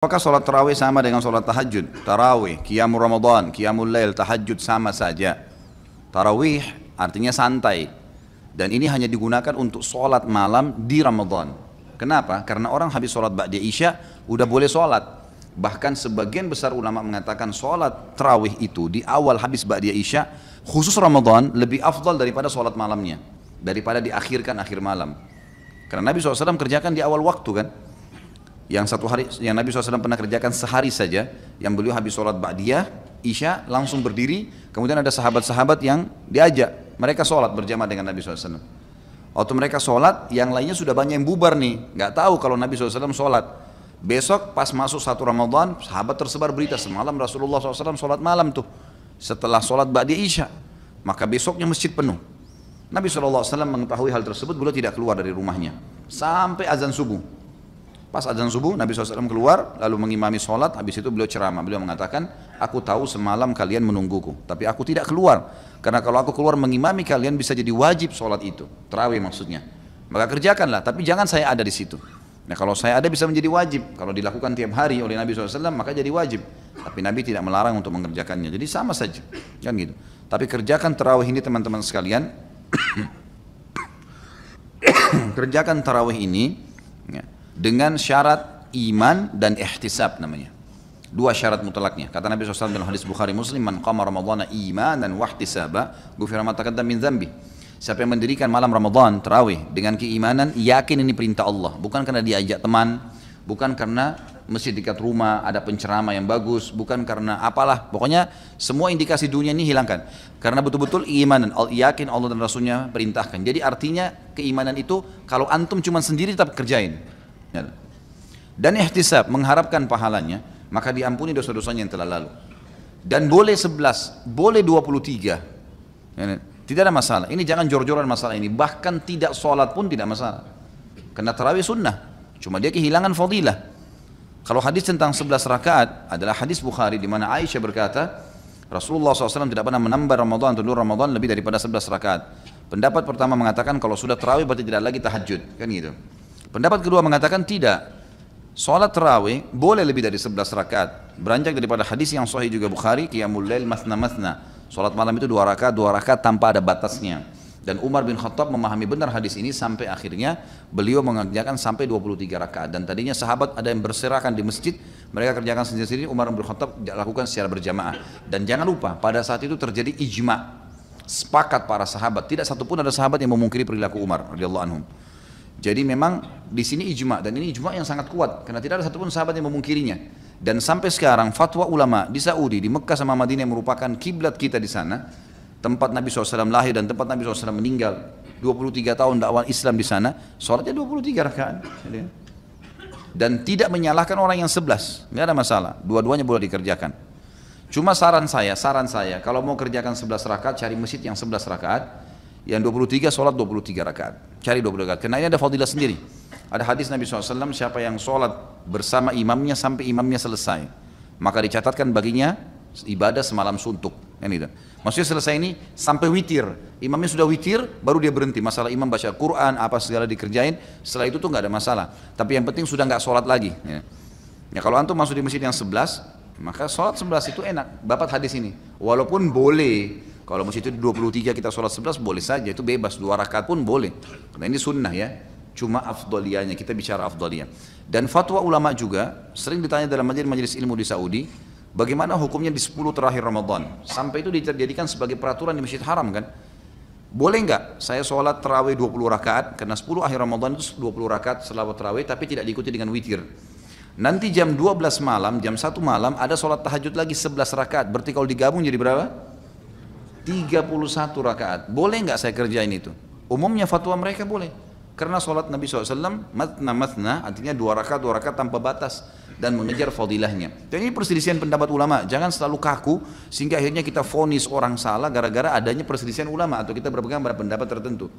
Apakah sholat tarawih sama dengan sholat tahajud? Tarawih, qiyamul Ramadan, qiyamul lail, tahajud sama saja. Tarawih artinya santai. Dan ini hanya digunakan untuk sholat malam di Ramadan. Kenapa? Karena orang habis sholat ba'da isya udah boleh sholat. Bahkan sebagian besar ulama mengatakan sholat tarawih itu di awal habis ba'da isya, khusus Ramadan lebih afdal daripada sholat malamnya. Daripada diakhirkan akhir malam. Karena Nabi SAW kerjakan di awal waktu kan. Yang satu hari, yang Nabi SAW pernah kerjakan sehari saja, yang beliau habis sholat ba'diyah, isya, langsung berdiri, kemudian ada sahabat-sahabat yang diajak, mereka sholat berjamaah dengan Nabi SAW. Waktu mereka sholat, yang lainnya sudah banyak yang bubar nih, nggak tahu kalau Nabi SAW sholat. Besok pas masuk 1 Ramadan, sahabat tersebar berita, semalam Rasulullah SAW sholat malam tuh, setelah sholat ba'diyah isya, maka besoknya masjid penuh. Nabi SAW mengetahui hal tersebut, beliau tidak keluar dari rumahnya, sampai azan subuh. Pas azan subuh, Nabi SAW keluar, lalu mengimami sholat, habis itu beliau ceramah. Beliau mengatakan, aku tahu semalam kalian menungguku, tapi aku tidak keluar. Karena kalau aku keluar mengimami kalian bisa jadi wajib sholat itu, tarawih maksudnya. Maka kerjakanlah, tapi jangan saya ada di situ. Nah kalau saya ada bisa menjadi wajib. Kalau dilakukan tiap hari oleh Nabi SAW, maka jadi wajib. Tapi Nabi tidak melarang untuk mengerjakannya, jadi sama saja. Kan gitu. Tapi kerjakan tarawih ini teman-teman sekalian. Kerjakan tarawih ini, ya, dengan syarat iman dan ihtisab namanya. Dua syarat mutlaknya. Kata Nabi SAW dalam hadis Bukhari Muslim, man qama ramadhana imanan wa ihtisaba, ghufira ma taqaddama min dzambi. Siapa yang mendirikan malam Ramadan tarawih dengan keimanan, yakin ini perintah Allah, bukan karena diajak teman, bukan karena masjid dekat rumah ada penceramah yang bagus, bukan karena apalah. Pokoknya semua indikasi dunia ini hilangkan. Karena betul-betul keimanan, yakin Allah dan Rasulnya perintahkan. Jadi artinya keimanan itu kalau antum cuma sendiri tetap kerjain. Dan ihtisab, mengharapkan pahalanya, maka diampuni dosa-dosanya yang telah lalu. Dan boleh 11, boleh 23, tidak ada masalah. Ini jangan jor-joran masalah ini. Bahkan tidak sholat pun tidak masalah. Karena tarawih sunnah, cuma dia kehilangan fadilah. Kalau hadis tentang 11 rakaat adalah hadis Bukhari di mana Aisyah berkata, Rasulullah SAW tidak pernah menambah Ramadan atau luar Ramadan lebih daripada 11 rakaat. Pendapat pertama mengatakan kalau sudah tarawih berarti tidak lagi tahajud, kan gitu. Pendapat kedua mengatakan tidak. Salat tarawih boleh lebih dari 11 rakaat. Beranjak daripada hadis yang sahih juga Bukhari, qiyamul lail mathna. Salat malam itu 2 rakaat tanpa ada batasnya. Dan Umar bin Khattab memahami benar hadis ini sampai akhirnya beliau mengerjakan sampai 23 rakaat. Dan tadinya sahabat ada yang berserakan di masjid, mereka kerjakan sendiri-sendiri, Umar bin Khattab lakukan secara berjamaah. Dan jangan lupa pada saat itu terjadi ijma, sepakat para sahabat, tidak satupun ada sahabat yang memungkiri perilaku Umar radhiyallahu anhum. Jadi memang di sini ijma, dan ini ijma yang sangat kuat karena tidak ada satupun sahabat yang memungkirinya. Dan sampai sekarang fatwa ulama di Saudi, di Mekah sama Madinah yang merupakan kiblat kita di sana, tempat Nabi SAW lahir dan tempat Nabi SAW meninggal, 23 tahun dakwah Islam di sana, sholatnya 23 rakaat. Dan tidak menyalahkan orang yang 11, nggak ada masalah, dua-duanya boleh dikerjakan. Cuma saran saya, kalau mau kerjakan 11 rakaat, cari masjid yang 11 rakaat, yang 23 sholat 23 rakaat, cari 20 rakaat, karena ini ada fadilah sendiri. Ada hadis Nabi SAW, siapa yang sholat bersama imamnya sampai imamnya selesai, maka dicatatkan baginya ibadah semalam suntuk. Maksudnya selesai ini sampai witir, imamnya sudah witir, baru dia berhenti. Masalah imam baca Quran, apa segala dikerjain, setelah itu tuh nggak ada masalah. Tapi yang penting sudah nggak sholat lagi. Ya kalau antum masuk di masjid yang 11, maka sholat 11 itu enak. Dapat hadis ini, walaupun boleh. Kalau masjid itu 23 kita sholat 11 boleh saja, itu bebas, 2 rakaat pun boleh. Karena ini sunnah ya, cuma afdaliyahnya, kita bicara afdaliyah. Dan fatwa ulama juga sering ditanya dalam majelis ilmu di Saudi, bagaimana hukumnya di 10 terakhir Ramadan? Sampai itu dijadikan sebagai peraturan di Masjid Haram kan? Boleh nggak saya sholat tarawih 20 rakaat, karena 10 akhir Ramadan itu 20 rakaat selawat tarawih, tapi tidak diikuti dengan witir. Nanti jam 12 malam, jam 1 malam ada sholat tahajud lagi 11 rakaat, berarti kalau digabung jadi berapa? 31 rakaat. Boleh nggak saya kerjain itu? Umumnya fatwa mereka boleh. Karena sholat Nabi SAW mathna artinya 2 rakaat tanpa batas dan mengejar fadilahnya. Dan ini perselisihan pendapat ulama. Jangan selalu kaku sehingga akhirnya kita vonis orang salah gara-gara adanya perselisihan ulama atau kita berpegang pada pendapat tertentu.